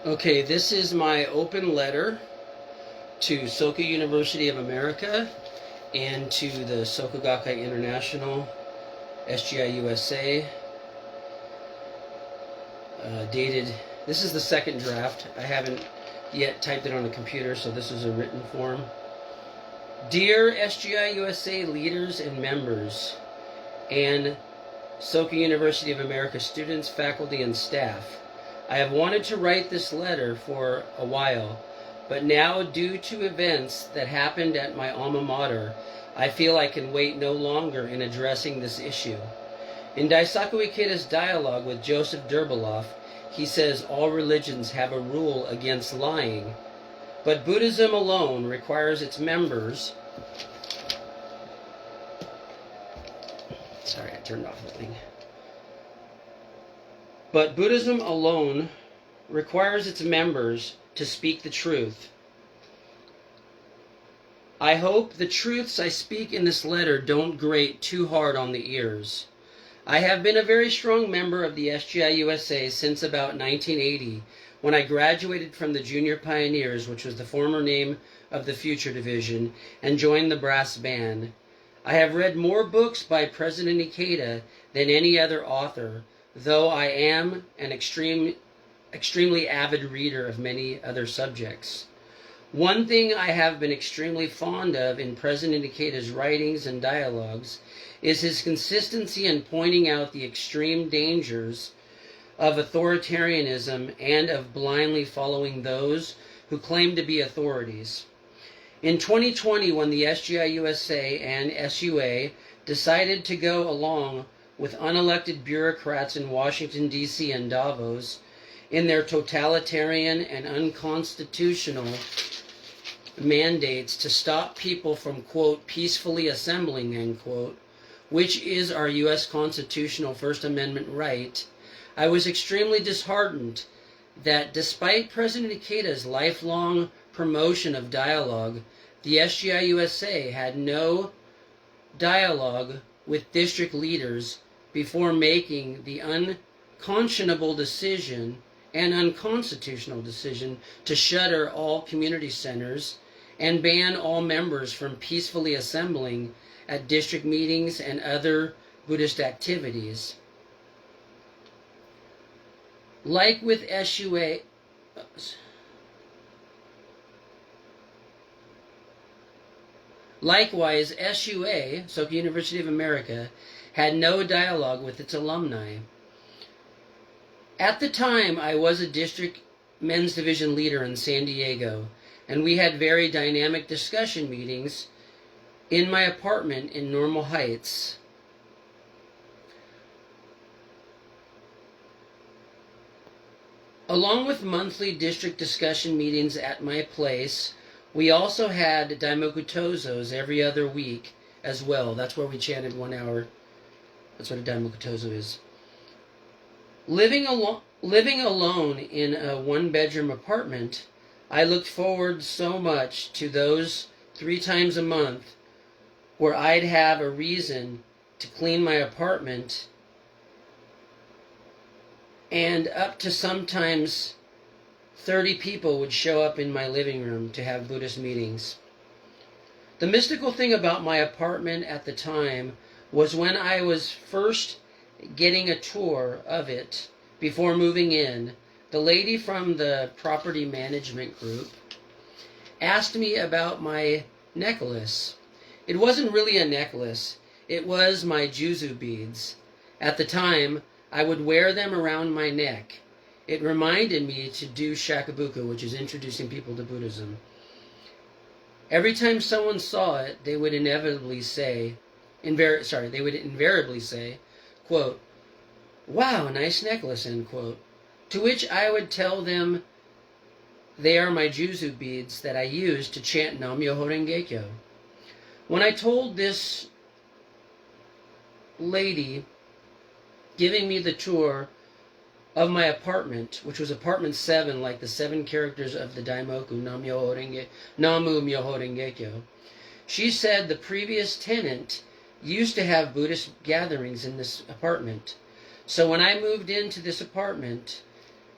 Okay, this is my open letter to Soka University of America and to the Soka Gakkai International SGI-USA, dated, this is the second draft. I haven't yet typed it on a computer, so this is a written form. Dear SGI-USA leaders and members, and Soka University of America students, faculty, and staff, I have wanted to write this letter for a while, but now, due to events that happened at my alma mater, I feel I can wait no longer in addressing this issue. In Daisaku Ikeda's dialogue with Joseph Derbeloff, he says all religions have a rule against lying, but Buddhism alone requires its members... Sorry, I turned off the thing. But Buddhism alone requires its members to speak the truth. I hope the truths I speak in this letter don't grate too hard on the ears. I have been a very strong member of the SGI-USA since about 1980, when I graduated from the Junior Pioneers, which was the former name of the Future Division, and joined the brass band. I have read more books by President Ikeda than any other author, though I am an extremely avid reader of many other subjects. One thing I have been extremely fond of in President Ikeda's writings and dialogues is his consistency in pointing out the extreme dangers of authoritarianism and of blindly following those who claim to be authorities. In 2020, when the SGI-USA and SUA decided to go along with unelected bureaucrats in Washington, D.C. and Davos in their totalitarian and unconstitutional mandates to stop people from, quote, peacefully assembling, end quote, which is our U.S. constitutional First Amendment right, I was extremely disheartened that despite President Ikeda's lifelong promotion of dialogue, the SGI-USA had no dialogue with district leaders before making the unconscionable decision and unconstitutional decision to shutter all community centers and ban all members from peacefully assembling at district meetings and other Buddhist activities. Like with SUA, likewise, SUA, Soka University of America, had no dialogue with its alumni. At the time, I was a district men's division leader in San Diego, and we had very dynamic discussion meetings in my apartment in Normal Heights. Along with monthly district discussion meetings at my place, we also had Daimoku Tozos every other week as well. That's where we chanted 1 hour. That's what a Daimoku Tozo is. Living alone in a one-bedroom apartment, I looked forward so much to those 3 times a month where I'd have a reason to clean my apartment, and up to sometimes 30 people would show up in my living room to have Buddhist meetings. The mystical thing about my apartment at the time was when I was first getting a tour of it before moving in, the lady from the property management group asked me about my necklace. It wasn't really a necklace, it was my Juzu beads. At the time, I would wear them around my neck. It reminded me to do shakubuku, which is introducing people to Buddhism. Every time someone saw it, they would invariably say, quote, "Wow, nice necklace," end quote. To which I would tell them they are my Juzu beads that I use to chant Nam-myoho Renge-kyo. When I told this lady giving me the tour of my apartment, which was apartment 7, like the 7 characters of the Daimoku, Namu-myoho Renge-kyo, she said the previous tenant used to have Buddhist gatherings in this apartment. So when I moved into this apartment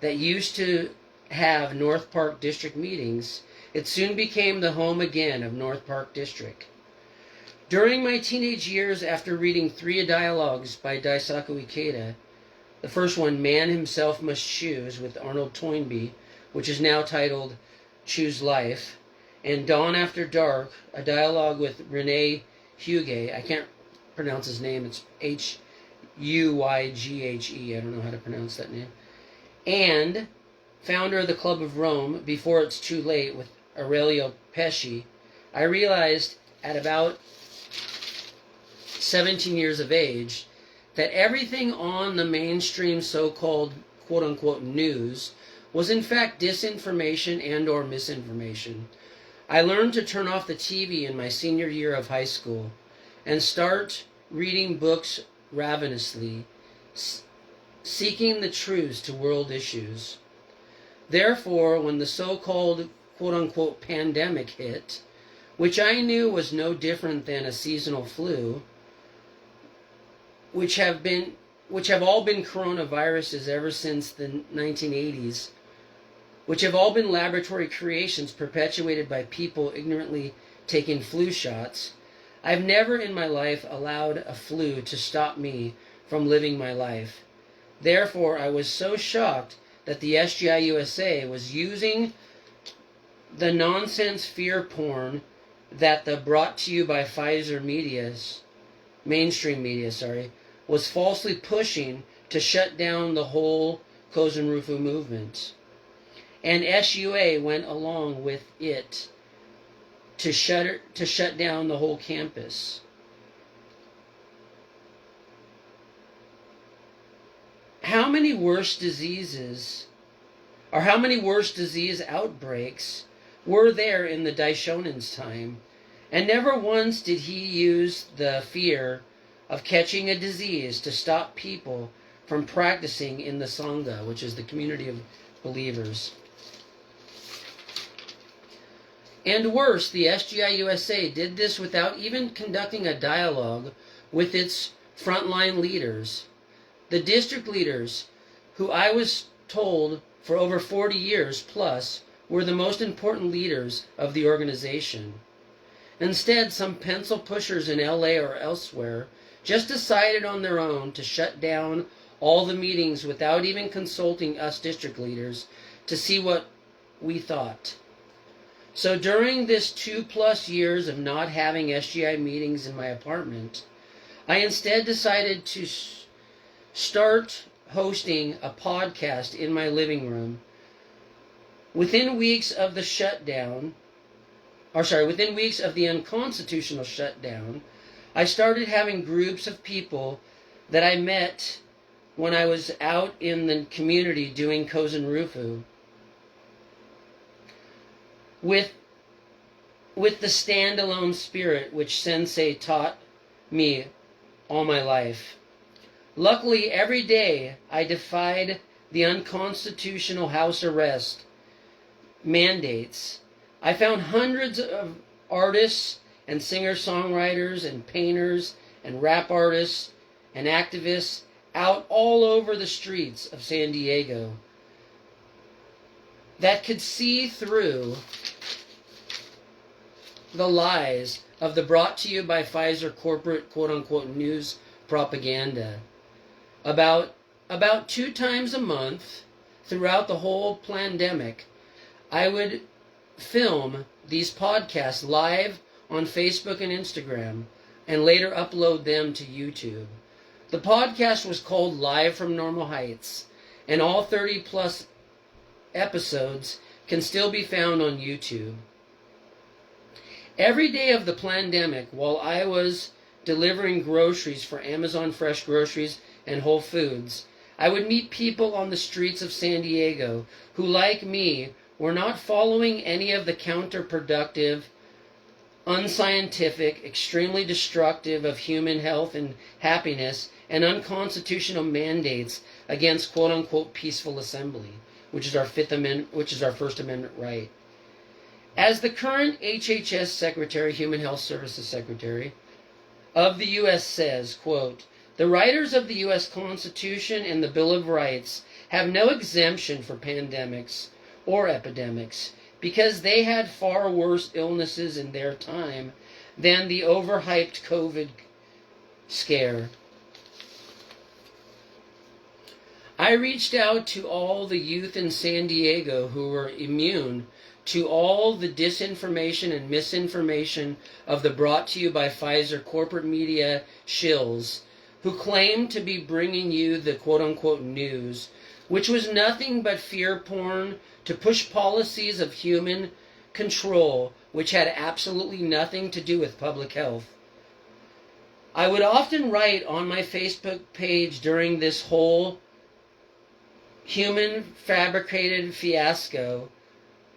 that used to have North Park District meetings, it soon became the home again of North Park District. During my teenage years, after reading 3 dialogues by Daisaku Ikeda, the first one, Man Himself Must Choose, with Arnold Toynbee, which is now titled Choose Life, and Dawn After Dark, a dialogue with Rene Huyghe. I can't pronounce his name. It's Huyghe. I don't know how to pronounce that name. And founder of the Club of Rome, Before It's Too Late, with Aurelio Pesci. I realized at about 17 years of age that everything on the mainstream so-called quote-unquote news was in fact disinformation and or misinformation. I learned to turn off the TV in my senior year of high school and start reading books ravenously, seeking the truths to world issues. Therefore, when the so-called quote-unquote pandemic hit, which I knew was no different than a seasonal flu, which have all been coronaviruses ever since the 1980s, which have all been laboratory creations perpetuated by people ignorantly taking flu shots, I've never in my life allowed a flu to stop me from living my life. Therefore, I was so shocked that the SGI-USA was using the nonsense fear porn that the brought to you by Pfizer mainstream media, was falsely pushing to shut down the whole Kozenrufu movement. And SUA went along with it to shut down the whole campus. How many worse disease outbreaks were there in the Daishonen's time? And never once did he use the fear of catching a disease to stop people from practicing in the Sangha, which is the community of believers. And worse, the SGI-USA did this without even conducting a dialogue with its frontline leaders. The district leaders, who I was told for over 40 years plus, were the most important leaders of the organization. Instead, some pencil pushers in LA or elsewhere just decided on their own to shut down all the meetings without even consulting us district leaders to see what we thought. So during this 2+ years of not having SGI meetings in my apartment, I instead decided to start hosting a podcast in my living room. Within weeks of the unconstitutional shutdown, I started having groups of people that I met when I was out in the community doing Kozenrufu with the standalone spirit which Sensei taught me all my life. Luckily, every day I defied the unconstitutional house arrest mandates. I found hundreds of artists and singer-songwriters and painters and rap artists and activists out all over the streets of San Diego that could see through the lies of the brought to you by Pfizer corporate quote-unquote news propaganda. About 2 times a month throughout the whole pandemic, I would film these podcasts live on Facebook and Instagram and later upload them to YouTube. The podcast was called Live from Normal Heights, and all 30+ episodes can still be found on YouTube. Every day of the pandemic, while I was delivering groceries for Amazon Fresh Groceries and Whole Foods, I would meet people on the streets of San Diego who, like me, were not following any of the counterproductive, unscientific, extremely destructive of human health and happiness, and unconstitutional mandates against quote-unquote peaceful assembly, which is our First Amendment right. As the current HHS Secretary, Human Health Services Secretary of the U.S. says, quote, "The writers of the U.S. Constitution and the Bill of Rights have no exemption for pandemics or epidemics, because they had far worse illnesses in their time than the overhyped COVID scare. I reached out to all the youth in San Diego who were immune to all the disinformation and misinformation of the brought to you by Pfizer corporate media shills, who claimed to be bringing you the quote-unquote news, which was nothing but fear porn to push policies of human control, which had absolutely nothing to do with public health. I would often write on my Facebook page during this whole human fabricated fiasco,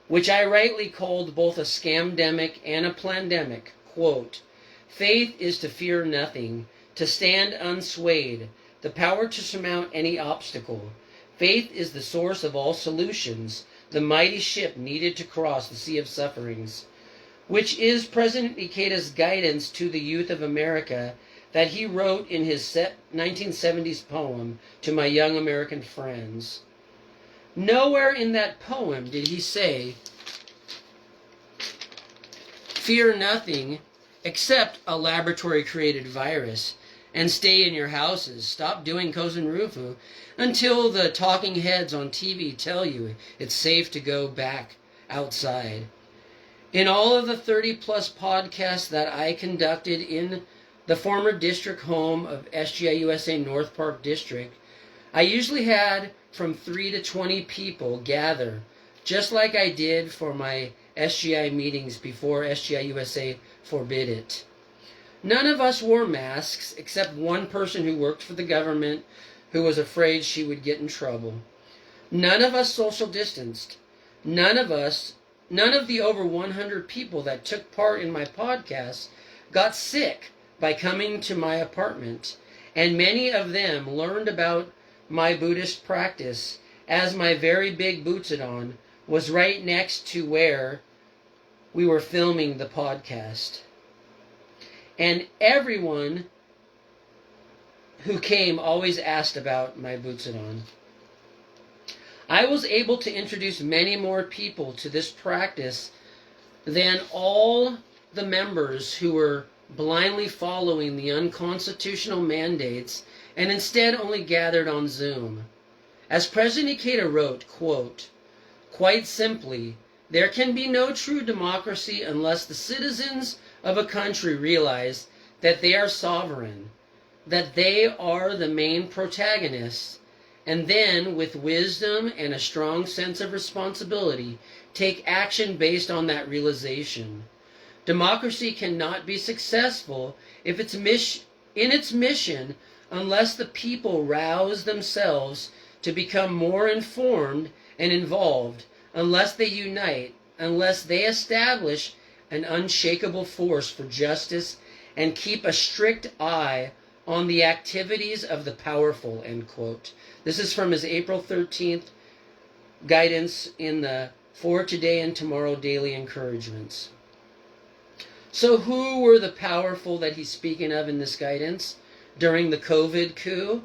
which I rightly called both a scamdemic and a plandemic, quote, "Faith is to fear nothing, to stand unswayed, the power to surmount any obstacle. Faith is the source of all solutions, the mighty ship needed to cross the sea of sufferings," which is President Ikeda's guidance to the youth of America that he wrote in his 1970s poem to my young American friends. Nowhere in that poem did he say, "Fear nothing except a laboratory-created virus, and stay in your houses. Stop doing Kozenrufu until the talking heads on TV tell you it's safe to go back outside." In all of the 30-plus podcasts that I conducted in the former district home of SGI-USA North Park District, I usually had from 3 to 20 people gather, just like I did for my SGI meetings before SGI-USA forbid it. None of us wore masks except one person who worked for the government who was afraid she would get in trouble. None of us social distanced. None of the over 100 people that took part in my podcast got sick by coming to my apartment, and many of them learned about my Buddhist practice as my very big Butsudan was right next to where we were filming the podcast. And everyone who came always asked about my Butsudan. I was able to introduce many more people to this practice than all the members who were blindly following the unconstitutional mandates and instead only gathered on Zoom. As President Ikeda wrote, quote, "Quite simply, there can be no true democracy unless the citizens of a country realize that they are sovereign, that they are the main protagonists, and then, with wisdom and a strong sense of responsibility, take action based on that realization. Democracy cannot be successful if in its mission unless the people rouse themselves to become more informed and involved, unless they unite, unless they establish an unshakable force for justice and keep a strict eye on the activities of the powerful," end quote. This is from his April 13th guidance in the For Today and Tomorrow Daily Encouragements. So who were the powerful that he's speaking of in this guidance during the COVID coup?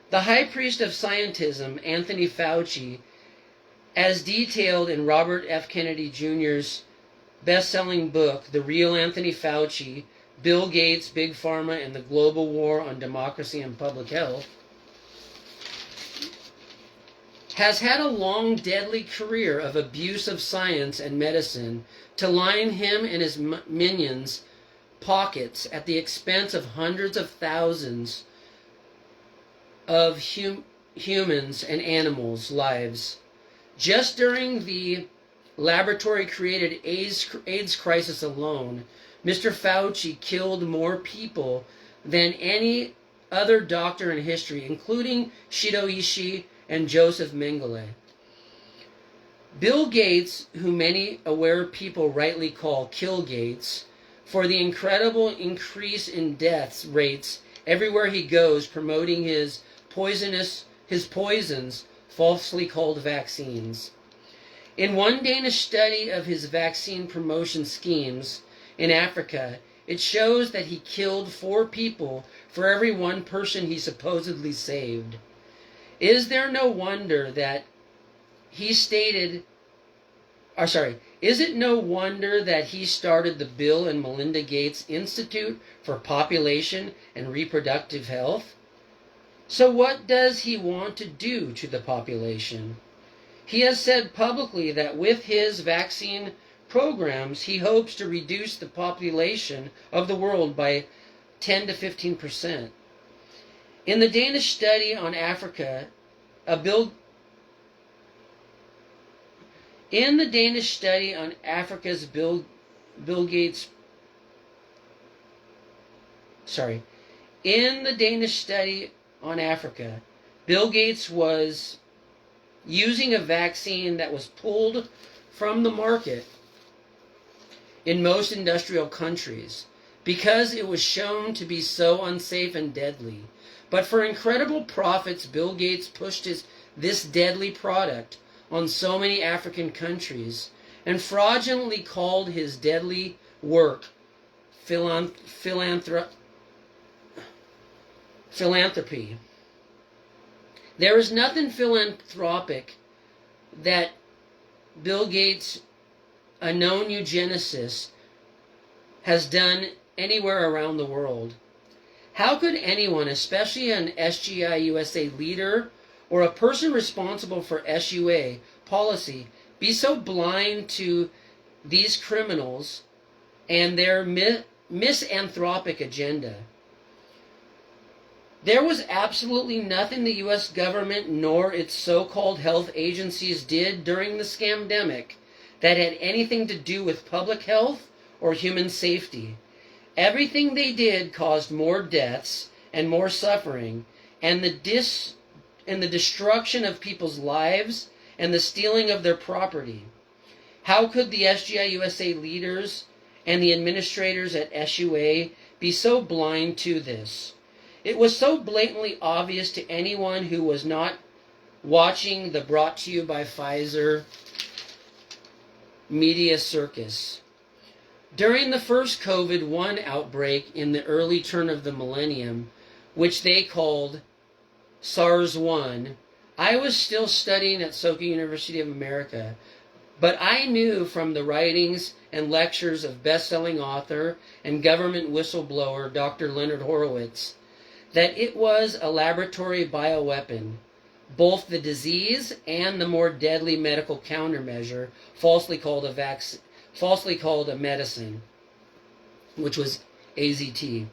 The High Priest of Scientism, Anthony Fauci, as detailed in Robert F. Kennedy Jr.'s best-selling book, The Real Anthony Fauci, Bill Gates, Big Pharma, and the Global War on Democracy and Public Health, has had a long, deadly career of abuse of science and medicine to line him and his minions' pockets at the expense of hundreds of thousands of humans and animals' lives. Just during the laboratory-created AIDS crisis alone, Mr. Fauci killed more people than any other doctor in history, including Shido Ishii and Joseph Mengele. Bill Gates, who many aware people rightly call Kill Gates, for the incredible increase in death rates everywhere he goes, promoting his poisons, falsely called vaccines. In one Danish study of his vaccine promotion schemes in Africa, it shows that he killed 4 people for every 1 person he supposedly saved. Is there no wonder that he stated Is it no wonder that he started the Bill and Melinda Gates Institute for Population and Reproductive Health? So what does he want to do to the population? He has said publicly that with his vaccine programs, he hopes to reduce the population of the world by 10 to 15%. In the Danish study on Africa, In the Danish study on Africa's Bill Gates was using a vaccine that was pulled from the market in most industrial countries because it was shown to be so unsafe and deadly. But for incredible profits, Bill Gates pushed this deadly product on so many African countries and fraudulently called his deadly work philanthropy. There is nothing philanthropic that Bill Gates, a known eugenicist, has done anywhere around the world. How could anyone, especially an SGI-USA leader or a person responsible for SUA policy, be so blind to these criminals and their misanthropic agenda? There was absolutely nothing the U.S. government nor its so-called health agencies did during the scamdemic that had anything to do with public health or human safety. Everything they did caused more deaths and more suffering, and the destruction of people's lives and the stealing of their property. How could the SGI-USA leaders and the administrators at SUA be so blind to this? It was so blatantly obvious to anyone who was not watching the brought to you by Pfizer media circus. During the first COVID-1 outbreak in the early turn of the millennium, which they called SARS-1, I was still studying at Soka University of America, but I knew from the writings and lectures of best-selling author and government whistleblower Dr. Leonard Horowitz that it was a laboratory bioweapon, both the disease and the more deadly medical countermeasure, falsely called a medicine, which was AZT.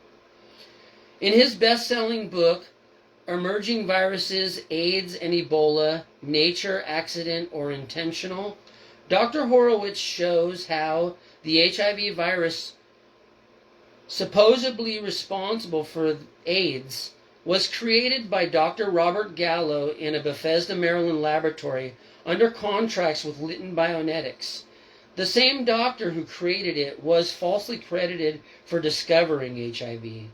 In his best-selling book, Emerging Viruses, AIDS and Ebola, Nature, Accident, or Intentional, Dr. Horowitz shows how the HIV virus, supposedly responsible for AIDS, was created by Dr. Robert Gallo in a Bethesda, Maryland laboratory under contracts with Litton Bionetics. The same doctor who created it was falsely credited for discovering HIV.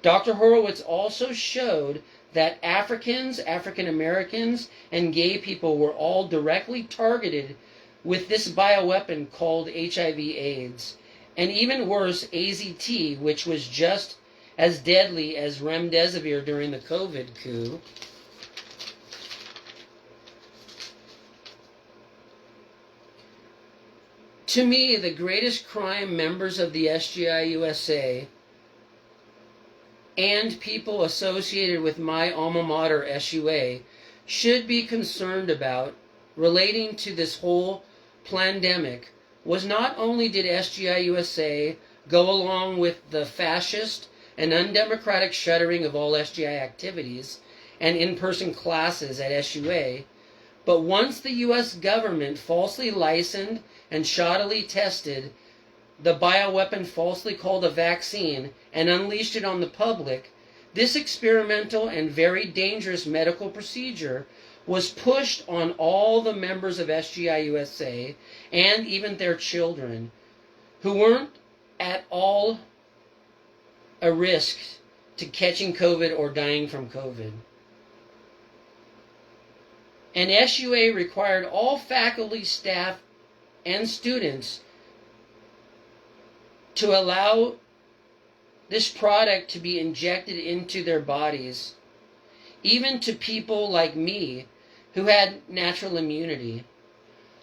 Dr. Horowitz also showed that Africans, African Americans, and gay people were all directly targeted with this bioweapon called HIV/AIDS, and even worse, AZT, which was just as deadly as remdesivir during the COVID coup. To me, the greatest crime members of the SGI-USA and people associated with my alma mater, SUA, should be concerned about relating to this whole pandemic was not only did SGI-USA go along with the fascist and undemocratic shuttering of all SGI activities and in-person classes at SUA, but once the U.S. government falsely licensed and shoddily tested the bioweapon falsely called a vaccine and unleashed it on the public, this experimental and very dangerous medical procedure was pushed on all the members of SGI-USA and even their children, who weren't at all a risk to catching COVID or dying from COVID. And SUA required all faculty, staff, and students to allow this product to be injected into their bodies, even to people like me who had natural immunity.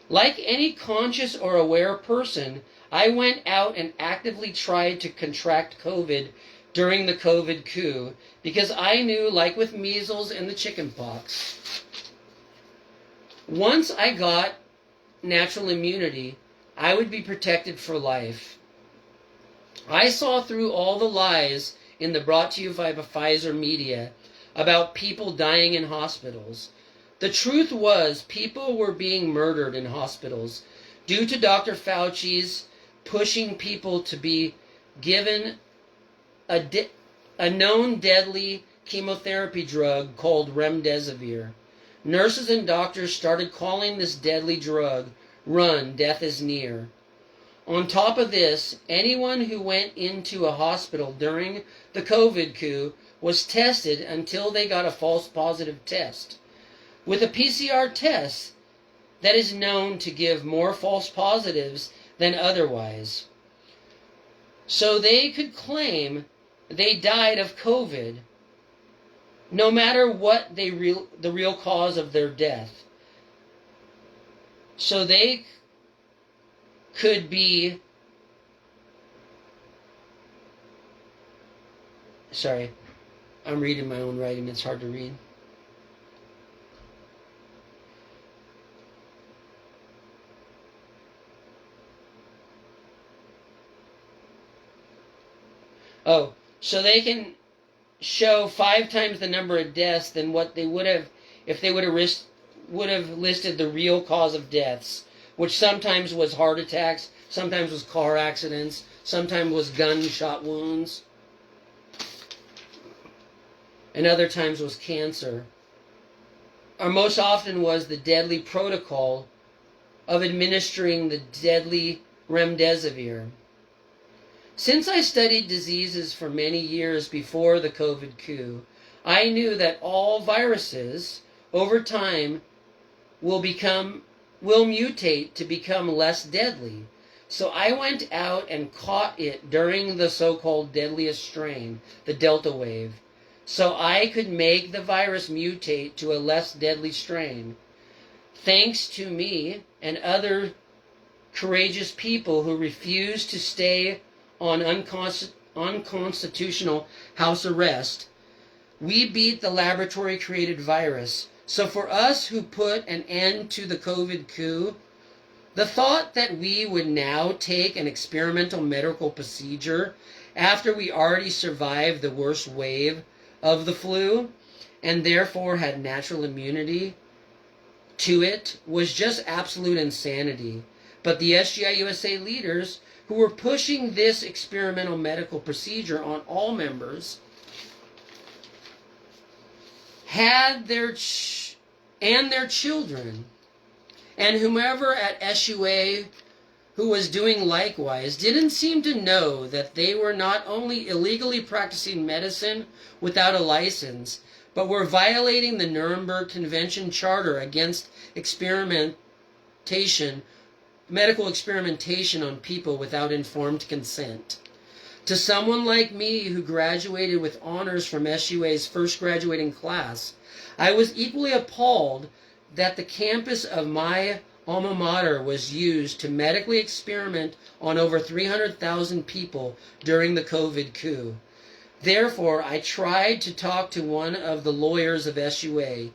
Like any conscious or aware person, I went out and actively tried to contract COVID during the COVID coup because I knew, like with measles and the chickenpox, once I got natural immunity, I would be protected for life. I saw through all the lies in the brought to you by Pfizer media about people dying in hospitals. The truth was, people were being murdered in hospitals due to Dr. Fauci's pushing people to be given a known deadly chemotherapy drug called remdesivir. Nurses and doctors started calling this deadly drug, "Run, death is near." On top of this, anyone who went into a hospital during the COVID coup was tested until they got a false positive test. With a PCR test that is known to give more false positives than otherwise. So they could claim they died of COVID, no matter what the real cause of their death. So they could be, sorry, I'm reading my own writing, it's hard to read. Oh, so they can show 5 times the number of deaths than what they would have if they would have listed the real cause of deaths, which sometimes was heart attacks, sometimes was car accidents, sometimes was gunshot wounds, and other times was cancer. Or most often was the deadly protocol of administering the deadly remdesivir. Since I studied diseases for many years before the COVID coup, I knew that all viruses, over time, will mutate to become less deadly. So I went out and caught it during the so-called deadliest strain, the Delta wave, so I could make the virus mutate to a less deadly strain. Thanks to me and other courageous people who refused to stay on unconstitutional house arrest, we beat the laboratory-created virus. So for us who put an end to the COVID coup, the thought that we would now take an experimental medical procedure after we already survived the worst wave of the flu and therefore had natural immunity to it was just absolute insanity. But the SGI-USA leaders who were pushing this experimental medical procedure on all members had their children and whomever at SUA who was doing likewise didn't seem to know that they were not only illegally practicing medicine without a license, but were violating the Nuremberg Convention Charter against medical experimentation on people without informed consent. To someone like me who graduated with honors from SUA's first graduating class, I was equally appalled that the campus of my alma mater was used to medically experiment on over 300,000 people during the COVID coup. Therefore, I tried to talk to one of the lawyers of SUA,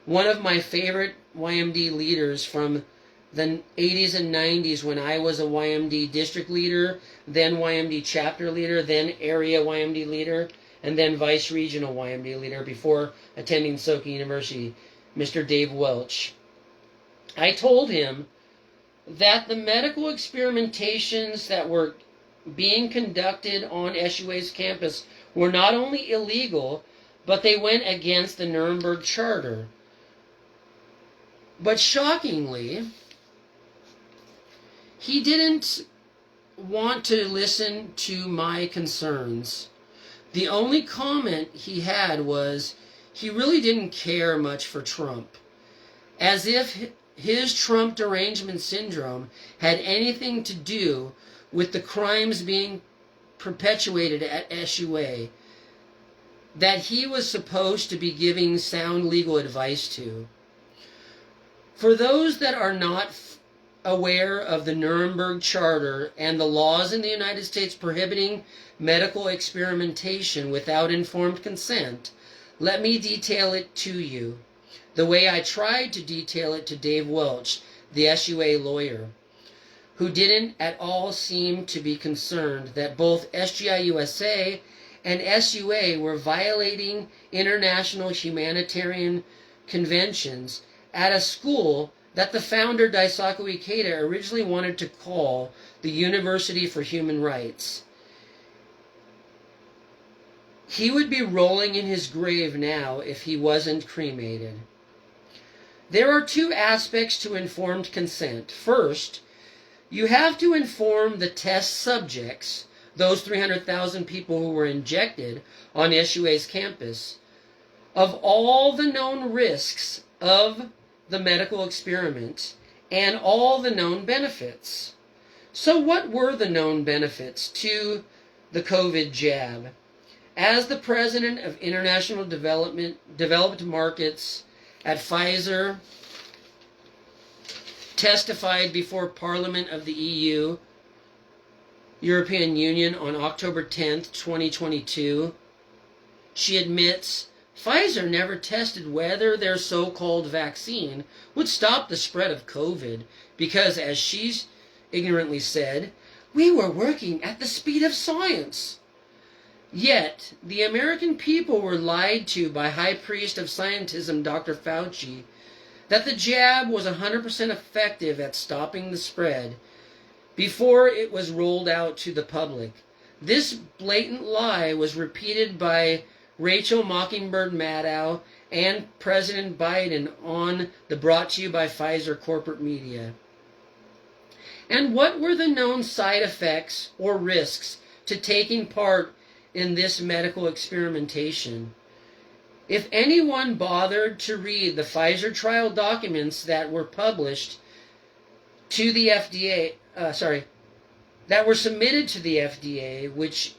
one of my favorite YMD leaders from the 80s and 90s when I was a YMD district leader, then YMD chapter leader, then area YMD leader, and then vice regional YMD leader before attending Soka University, Mr. Dave Welch. I told him that the medical experimentations that were being conducted on SUA's campus were not only illegal, but they went against the Nuremberg Charter. But shockingly, he didn't want to listen to my concerns. The only comment he had was he really didn't care much for Trump, as if his Trump derangement syndrome had anything to do with the crimes being perpetuated at SUA that he was supposed to be giving sound legal advice to. For those that are not aware of the Nuremberg Charter and the laws in the United States prohibiting medical experimentation without informed consent, let me detail it to you, the way I tried to detail it to Dave Welch, the SUA lawyer, who didn't at all seem to be concerned that both SGI-USA and SUA were violating international humanitarian conventions at a school that the founder, Daisaku Ikeda, originally wanted to call the University for Human Rights. He would be rolling in his grave now if he wasn't cremated. There are two aspects to informed consent. First, you have to inform the test subjects, those 300,000 people who were injected on SUA's campus, of all the known risks of the medical experiment and all the known benefits. So what were the known benefits to the COVID jab? As the president of International Developed Markets at Pfizer testified before Parliament of the EU, European Union on October 10th, 2022, she admits Pfizer never tested whether their so-called vaccine would stop the spread of COVID because, as she's ignorantly said, we were working at the speed of science. Yet, the American people were lied to by High Priest of Scientism Dr. Fauci that the jab was 100% effective at stopping the spread before it was rolled out to the public. This blatant lie was repeated by Rachel Mockingbird Maddow and President Biden on the Brought to You by Pfizer corporate media. And what were the known side effects or risks to taking part in this medical experimentation? If anyone bothered to read the Pfizer trial documents that were published to the FDA, that were submitted to the FDA, which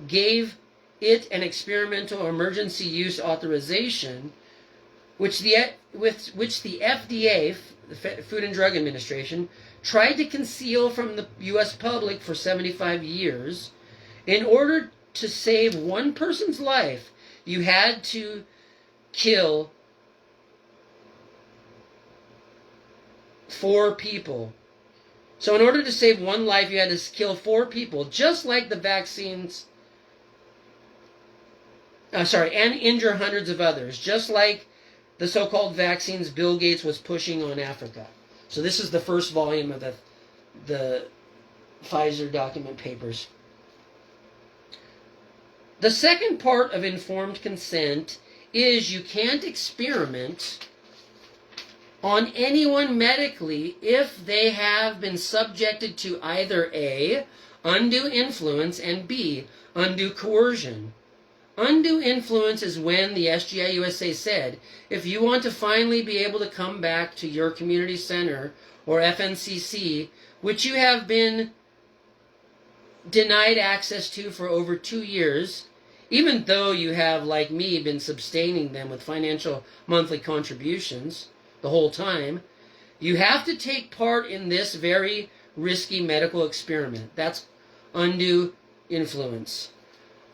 gave it an experimental emergency use authorization, which the FDA, the Food and Drug Administration, tried to conceal from the U.S. public for 75 years, in order to save one person's life, you had to kill 4 people. So in order to save one life, you had to kill 4 people, just like the vaccines, and injure hundreds of others, just like the so-called vaccines Bill Gates was pushing on Africa. So this is the first volume of the Pfizer document papers. The second part of informed consent is you can't experiment on anyone medically if they have been subjected to either A, undue influence, and B, undue coercion. Undue influence is when the SGI-USA said, if you want to finally be able to come back to your community center or FNCC, which you have been denied access to for over 2 years, even though you have, like me, been sustaining them with financial monthly contributions the whole time, you have to take part in this very risky medical experiment. That's undue influence.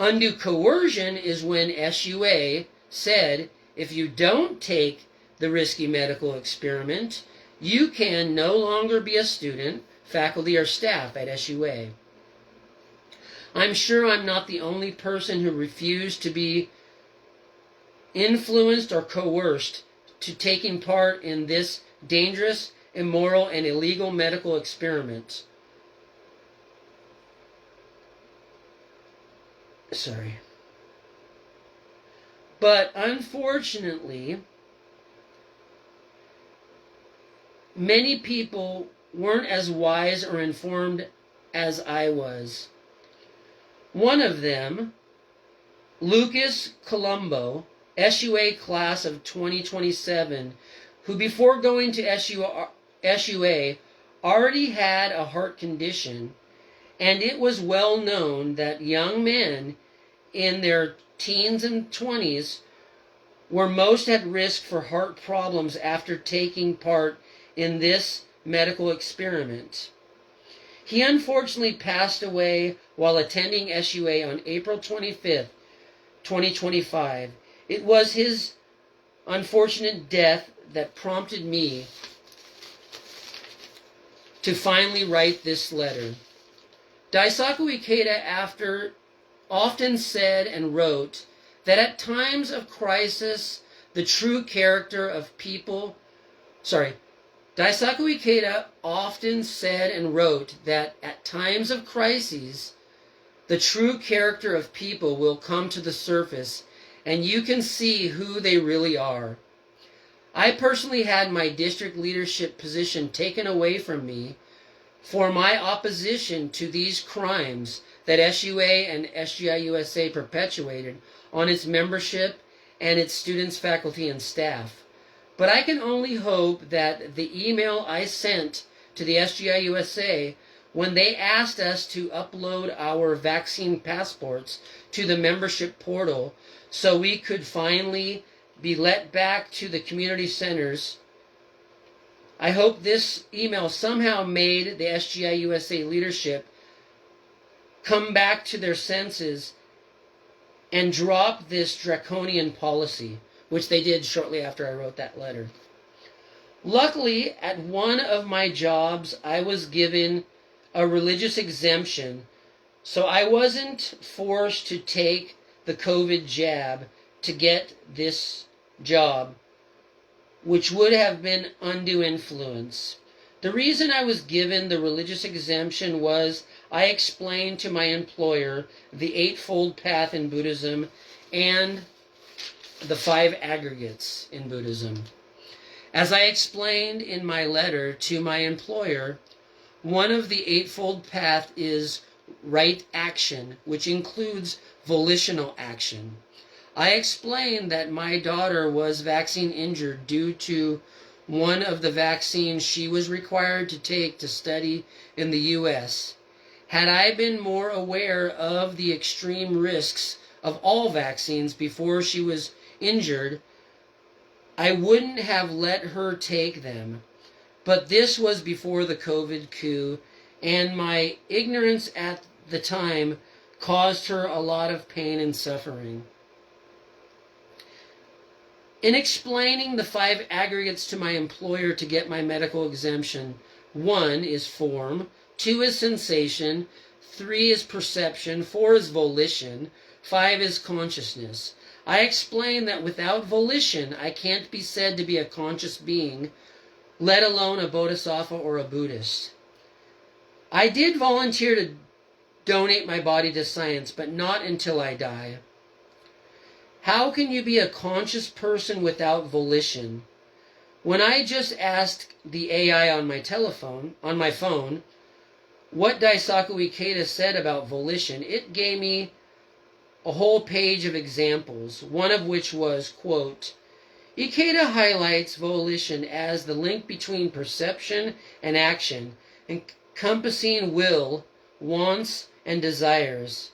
Undue coercion is when SUA said, if you don't take the risky medical experiment, you can no longer be a student, faculty, or staff at SUA. I'm sure I'm not the only person who refused to be influenced or coerced to taking part in this dangerous, immoral, and illegal medical experiment. But unfortunately, many people weren't as wise or informed as I was. One of them, Lucas Colombo, SUA class of 2027, who before going to SUA already had a heart condition, and it was well known that young men in their teens and 20s were most at risk for heart problems after taking part in this medical experiment. He unfortunately passed away while attending SUA on April 25th, 2025. It was his unfortunate death that prompted me to finally write this letter. Daisaku Ikeda often said and wrote that at times of crisis, the true character of people... Daisaku Ikeda often said and wrote that at times of crises, the true character of people will come to the surface and you can see who they really are. I personally had my district leadership position taken away from me for my opposition to these crimes that SUA and SGI-USA perpetuated on its membership and its students, faculty, and staff. But I can only hope that the email I sent to the SGI-USA when they asked us to upload our vaccine passports to the membership portal so we could finally be let back to the community centers, I hope this email somehow made the SGI-USA leadership come back to their senses and drop this draconian policy, which they did shortly after I wrote that letter. Luckily, at one of my jobs, I was given a religious exemption, so I wasn't forced to take the COVID jab to get this job, which would have been undue influence. The reason I was given the religious exemption was I explained to my employer the Eightfold Path in Buddhism and the 5 aggregates in Buddhism. As I explained in my letter to my employer, one of the Eightfold Path is right action, which includes volitional action. I explained that my daughter was vaccine injured due to one of the vaccines she was required to take to study in the U.S. Had I been more aware of the extreme risks of all vaccines before she was injured, I wouldn't have let her take them. But this was before the COVID coup, and my ignorance at the time caused her a lot of pain and suffering. In explaining the 5 aggregates to my employer to get my medical exemption, 1 is form, 2 is sensation, 3 is perception, 4 is volition, 5 is consciousness. I explained that without volition, I can't be said to be a conscious being, let alone a bodhisattva or a Buddhist. I did volunteer to donate my body to science, but not until I die. How can you be a conscious person without volition? When I just asked the AI on my phone, what Daisaku Ikeda said about volition, it gave me a whole page of examples, one of which was, quote, Ikeda highlights volition as the link between perception and action, encompassing will, wants, and desires.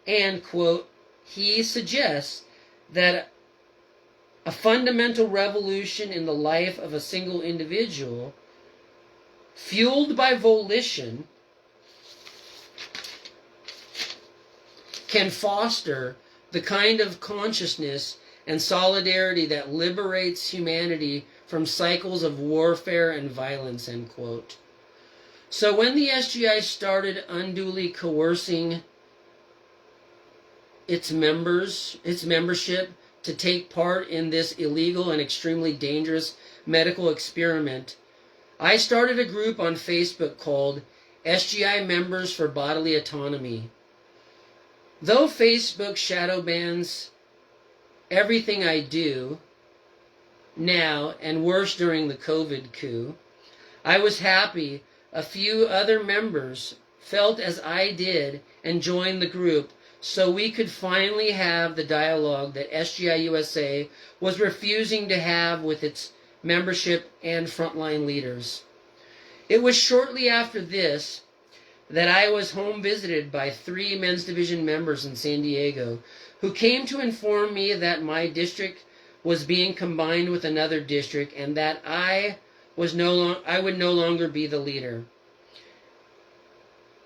And, quote, he suggests that a fundamental revolution in the life of a single individual, fueled by volition, can foster the kind of consciousness and solidarity that liberates humanity from cycles of warfare and violence, end quote. So when the SGI started unduly coercing its membership to take part in this illegal and extremely dangerous medical experiment, I started a group on Facebook called SGI Members for Bodily Autonomy. Though Facebook shadow bans everything I do now, and worse during the COVID coup, I was happy a few other members felt as I did and joined the group so we could finally have the dialogue that SGI-USA was refusing to have with its membership and frontline leaders. It was shortly after this that I was home visited by 3 men's division members in San Diego who came to inform me that my district was being combined with another district and that I I would no longer be the leader.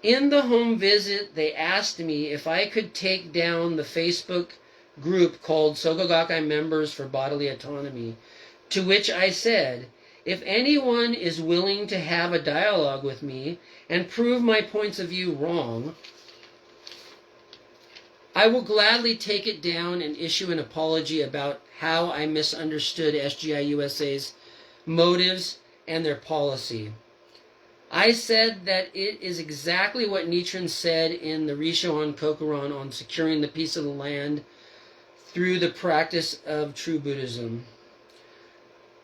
In the home visit, they asked me if I could take down the Facebook group called Soka Gakkai Members for Bodily Autonomy, to which I said, if anyone is willing to have a dialogue with me and prove my points of view wrong, I will gladly take it down and issue an apology about how I misunderstood SGI-USA's motives and their policy. I said that it is exactly what Nichiren said in the Rishoan Kokuran on securing the peace of the land through the practice of true Buddhism.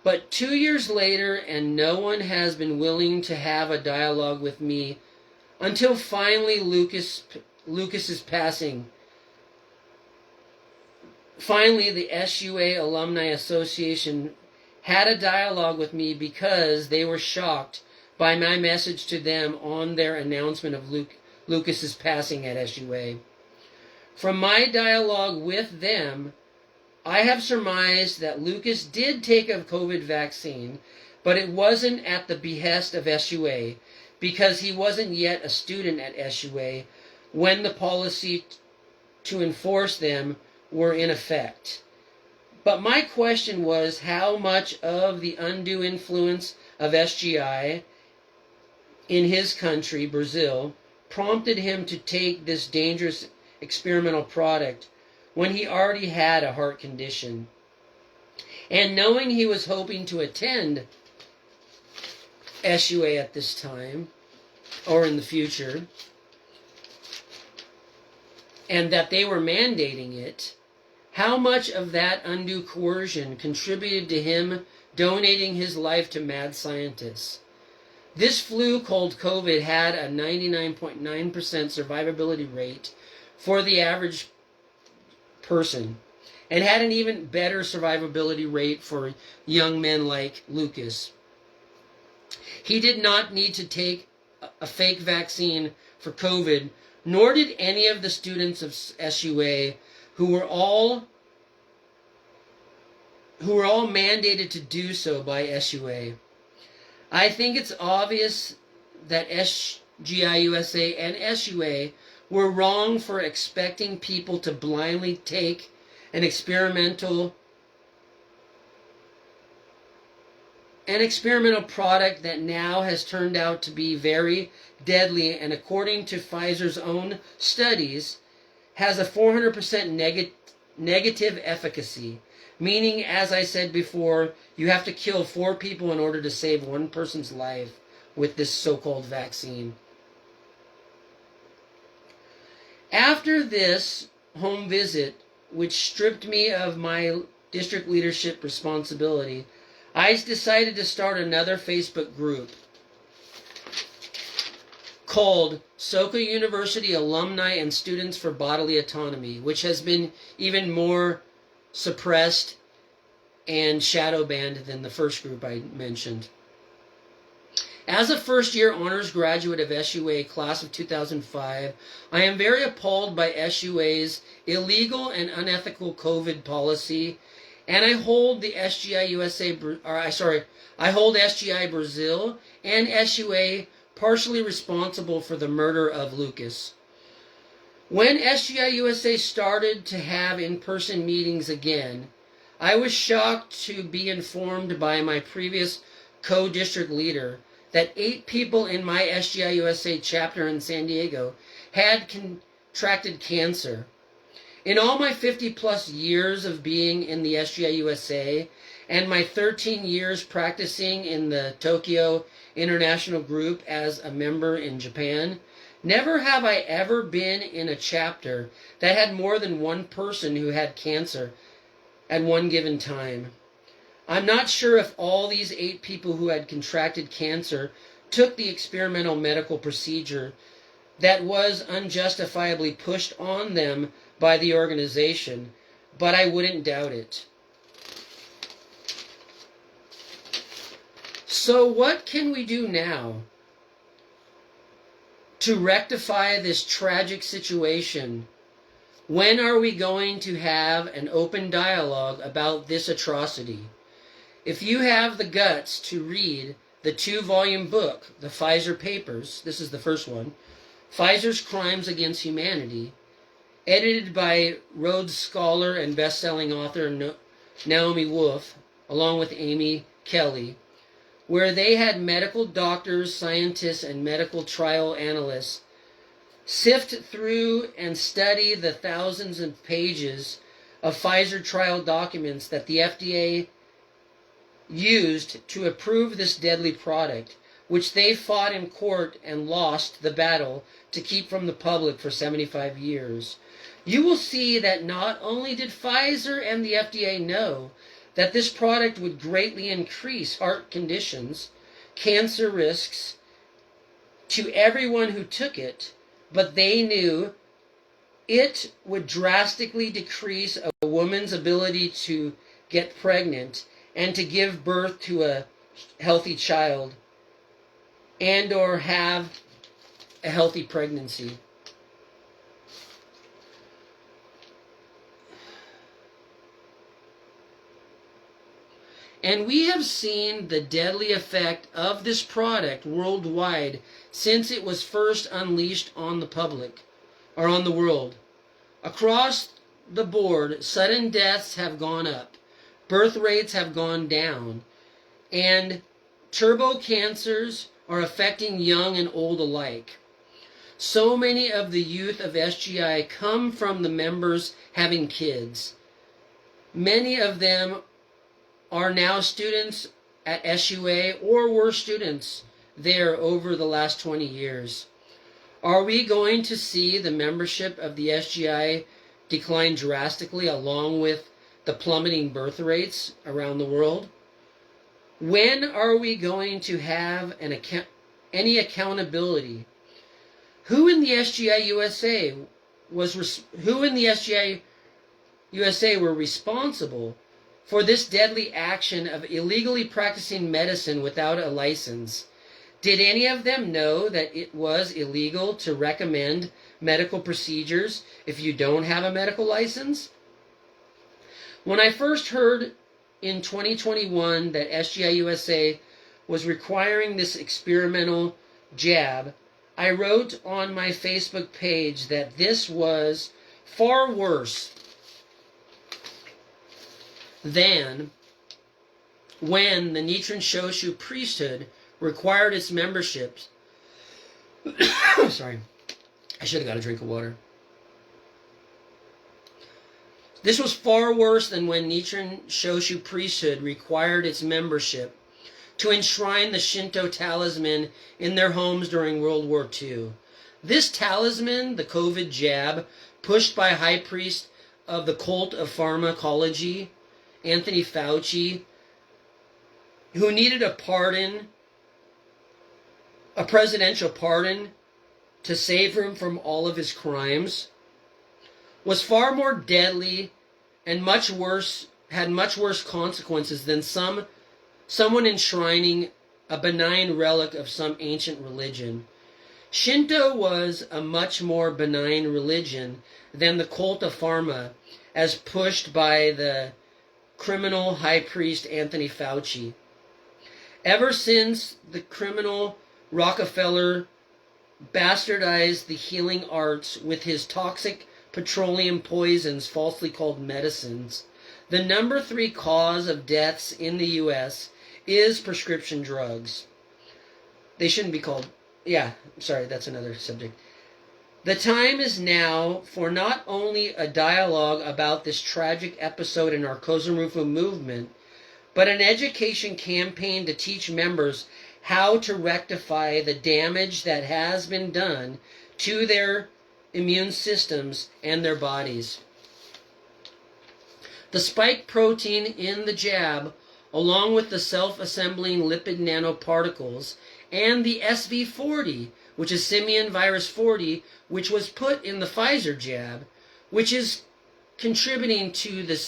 But 2 years later, and no one has been willing to have a dialogue with me until finally Lucas's passing. Finally, the SUA Alumni Association had a dialogue with me because they were shocked by my message to them on their announcement of Lucas's passing at SUA. From my dialogue with them, I have surmised that Lucas did take a COVID vaccine, but it wasn't at the behest of SUA, because he wasn't yet a student at SUA when the policy to enforce them were in effect. But my question was how much of the undue influence of SGI in his country, Brazil, prompted him to take this dangerous experimental product when he already had a heart condition. And knowing he was hoping to attend SUA at this time, or in the future, and that they were mandating it, how much of that undue coercion contributed to him donating his life to mad scientists? This flu called COVID had a 99.9% survivability rate for the average person, and had an even better survivability rate for young men like Lucas. He did not need to take a fake vaccine for COVID, nor did any of the students of SUA who were all mandated to do so by SUA. I think it's obvious that SGI-USA and SUA were wrong for expecting people to blindly take an experimental product that now has turned out to be very deadly, and according to Pfizer's own studies, has a 400% negative efficacy. Meaning, as I said before, you have to kill 4 people in order to save 1 person's life with this so-called vaccine. After this home visit, which stripped me of my district leadership responsibility, I decided to start another Facebook group called Soka University Alumni and Students for Bodily Autonomy, which has been even more suppressed and shadow banned than the first group I mentioned. As a first-year honors graduate of SUA class of 2005, I am very appalled by SUA's illegal and unethical COVID policy, and I hold the I hold SGI Brazil and SUA partially responsible for the murder of Lucas. When SGI-USA started to have in-person meetings again, I was shocked to be informed by my previous co-district leader that 8 people in my SGI-USA chapter in San Diego had contracted cancer. In all my 50-plus years of being in the SGI-USA and my 13 years practicing in the Tokyo International Group as a member in Japan, never have I ever been in a chapter that had more than 1 person who had cancer at one given time. I'm not sure if all these 8 people who had contracted cancer took the experimental medical procedure that was unjustifiably pushed on them by the organization, but I wouldn't doubt it. So what can we do now to rectify this tragic situation? When are we going to have an open dialogue about this atrocity? If you have the guts to read the 2-volume book, the Pfizer Papers, this is the first one, Pfizer's Crimes Against Humanity, edited by Rhodes Scholar and best-selling author Naomi Wolf, along with Amy Kelly, where they had medical doctors, scientists, and medical trial analysts sift through and study the thousands of pages of Pfizer trial documents that the FDA used to approve this deadly product, which they fought in court and lost the battle to keep from the public for 75 years. You will see that not only did Pfizer and the FDA know that this product would greatly increase heart conditions, cancer risks to everyone who took it, but they knew it would drastically decrease a woman's ability to get pregnant and to give birth to a healthy child and or have a healthy pregnancy. And we have seen the deadly effect of this product worldwide since it was first unleashed on the public, or on the world. Across the board, sudden deaths have gone up, birth rates have gone down, and turbo cancers are affecting young and old alike. So many of the youth of SGI come from the members having kids. Many of them are now students at SUA or were students there over the last 20 years. Are we going to see the membership of the SGI decline drastically along with the plummeting birth rates around the world? When are we going to have any accountability? Who in the SGI-USA were responsible for this deadly action of illegally practicing medicine without a license? Did any of them know that it was illegal to recommend medical procedures if you don't have a medical license? When I first heard in 2021 that SGI-USA was requiring this experimental jab, I wrote on my Facebook page that this was far worse than when the Nichiren Shoshu priesthood required its memberships. Sorry, I should have got a drink of water. This was far worse than when Nichiren Shoshu priesthood required its membership to enshrine the Shinto talisman in their homes during World War II. This talisman, the COVID jab, pushed by High Priest of the cult of pharmacology, Anthony Fauci, who needed a pardon, a presidential pardon, to save him from all of his crimes, was far more deadly and had much worse consequences than someone enshrining a benign relic of some ancient religion. Shinto was a much more benign religion than the cult of pharma as pushed by the criminal high priest Anthony Fauci. Ever since the criminal Rockefeller bastardized the healing arts with his toxic petroleum poisons falsely called medicines, the number 3 cause of deaths in the U.S. is prescription drugs. They shouldn't be called... sorry, that's another subject. The time is now for not only a dialogue about this tragic episode in our Kozurufu movement, but an education campaign to teach members how to rectify the damage that has been done to their immune systems and their bodies. The spike protein in the jab, along with the self-assembling lipid nanoparticles, and the SV40, which is simian virus 40, which was put in the Pfizer jab, which is contributing to the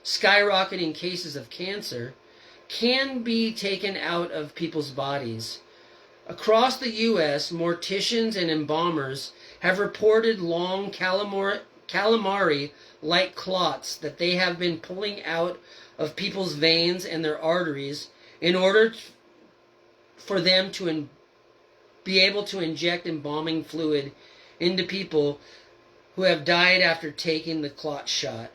skyrocketing cases of cancer, can be taken out of people's bodies. Across the U.S., morticians and embalmers have reported long calamari-like clots that they have been pulling out of people's veins and their arteries in order for them to be able to inject embalming fluid into people who have died after taking the clot shot.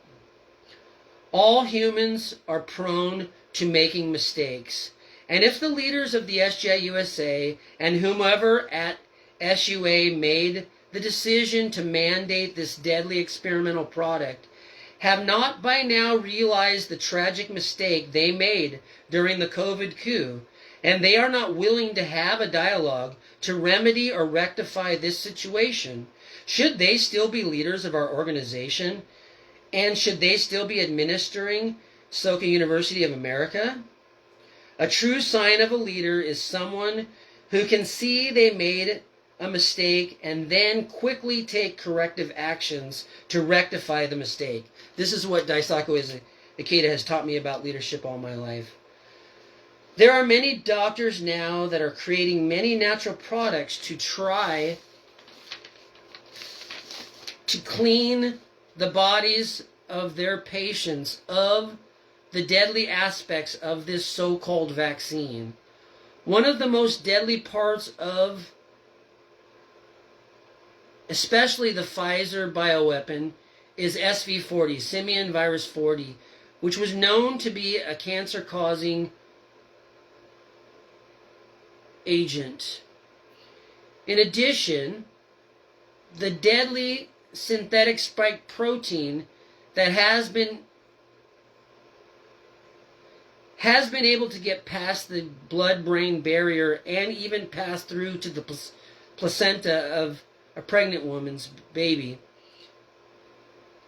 All humans are prone to making mistakes, and if the leaders of the SGI-USA and whomever at SUA made the decision to mandate this deadly experimental product have not by now realized the tragic mistake they made during the COVID coup, and they are not willing to have a dialogue to remedy or rectify this situation, should they still be leaders of our organization? And should they still be administering Soka University of America? A true sign of a leader is someone who can see they made a mistake and then quickly take corrective actions to rectify the mistake. This is what Soka Gakkai has taught me about leadership all my life. There are many doctors now that are creating many natural products to try to clean the bodies of their patients of the deadly aspects of this so-called vaccine. One of the most deadly parts of especially the Pfizer bioweapon is SV40, simian virus 40, which was known to be a cancer-causing agent. In addition, the deadly synthetic spike protein that has been able to get past the blood-brain barrier and even pass through to the placenta of a pregnant woman's baby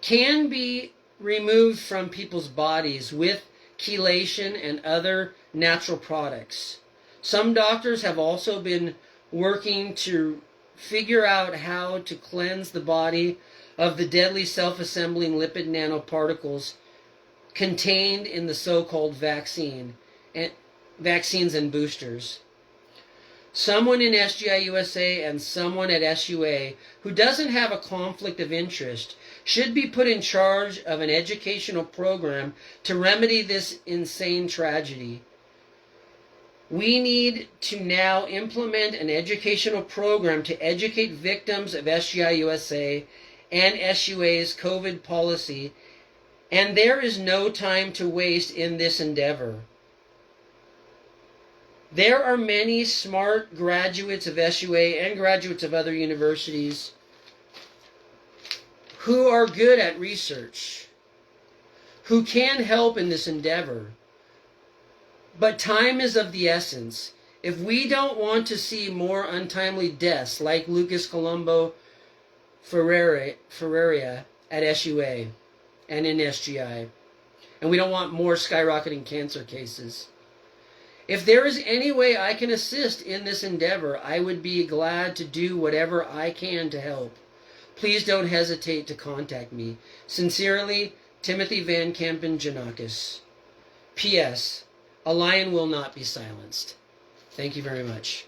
can be removed from people's bodies with chelation and other natural products. Some doctors have also been working to figure out how to cleanse the body of the deadly self-assembling lipid nanoparticles contained in the so-called vaccines and boosters. Someone in SGI-USA and someone at SUA who doesn't have a conflict of interest should be put in charge of an educational program to remedy this insane tragedy. We need to now implement an educational program to educate victims of SGI-USA and SUA's COVID policy, and there is no time to waste in this endeavor. There are many smart graduates of SUA and graduates of other universities who are good at research, who can help in this endeavor. But time is of the essence. If we don't want to see more untimely deaths like Lucas Colombo Ferreira at SUA and in SGI, and we don't want more skyrocketing cancer cases, if there is any way I can assist in this endeavor, I would be glad to do whatever I can to help. Please don't hesitate to contact me. Sincerely, Timothy Van Kempen Janakis. P.S. A lion will not be silenced. Thank you very much.